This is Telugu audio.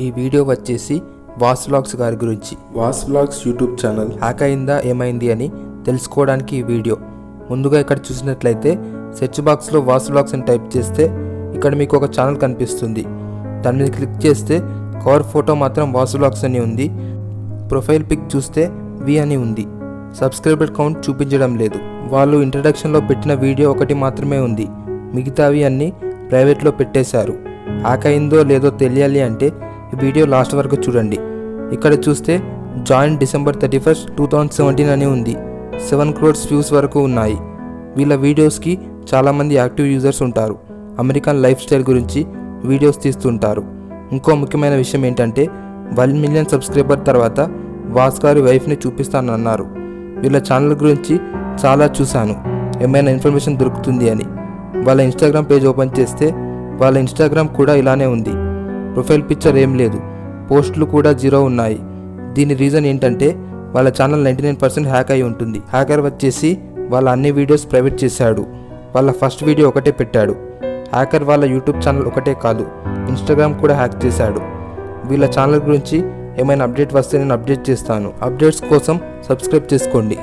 ఈ వీడియో వచ్చేసి వాస్ వ్లాగ్స్ గారి గురించి. Was vlogs YouTube channel hack అయిందా ఏమైంది అని తెలుసుకోవడానికి ఈ వీడియో. ముందుగా ఇక్కడ చూసినట్లయితే సెర్చ్ బాక్స్లో వాస్ వ్లాగ్స్ అని టైప్ చేస్తే ఇక్కడ మీకు ఒక ఛానల్ కనిపిస్తుంది. దాని మీద క్లిక్ చేస్తే కవర్ ఫోటో మాత్రం వాస్ వ్లాగ్స్ అని ఉంది. ప్రొఫైల్ పిక్ చూస్తే వి అని ఉంది. సబ్స్క్రైబర్ కౌంట్ చూపించడం లేదు. వాళ్ళు ఇంట్రడక్షన్లో పెట్టిన వీడియో ఒకటి మాత్రమే ఉంది, మిగతావి అన్నీ ప్రైవేట్లో పెట్టేశారు. హ్యాక్ అయిందో లేదో తెలియాలి అంటే ఈ వీడియో లాస్ట్ వరకు చూడండి. ఇక్కడ చూస్తే జాయిన్ December 31, 2017 అని ఉంది. 7 crores వ్యూస్ వరకు ఉన్నాయి. వీళ్ళ వీడియోస్కి చాలామంది యాక్టివ్ యూజర్స్ ఉంటారు. అమెరికన్ లైఫ్ స్టైల్ గురించి వీడియోస్ తీస్తుంటారు. ఇంకో ముఖ్యమైన విషయం ఏంటంటే 1 million సబ్స్క్రైబర్ తర్వాత వాస్ గారి వైఫ్ని చూపిస్తానన్నారు. వీళ్ళ ఛానల్ గురించి చాలా చూశాను, ఏమైనా ఇన్ఫర్మేషన్ దొరుకుతుంది అని. వాళ్ళ ఇన్స్టాగ్రామ్ పేజ్ ఓపెన్ చేస్తే వాళ్ళ ఇన్స్టాగ్రామ్ కూడా ఇలానే ఉంది. ప్రొఫైల్ పిక్చర్ ఏం లేదు, పోస్టులు కూడా 0 ఉన్నాయి. దీని రీజన్ ఏంటంటే వాళ్ళ ఛానల్ 99% హ్యాక్ అయి ఉంటుంది. హ్యాకర్ వచ్చేసి వాళ్ళ అన్ని వీడియోస్ ప్రైవేట్ చేశాడు. వాళ్ళ ఫస్ట్ వీడియో ఒకటే పెట్టాడు. హ్యాకర్ వాళ్ళ యూట్యూబ్ ఛానల్ ఒకటే కాదు, ఇన్స్టాగ్రామ్ కూడా హ్యాక్ చేశాడు. వీళ్ళ ఛానల్ గురించి ఏమైనా అప్డేట్ వస్తే నేను అప్డేట్ చేస్తాను. అప్డేట్స్ కోసం సబ్స్క్రైబ్ చేసుకోండి.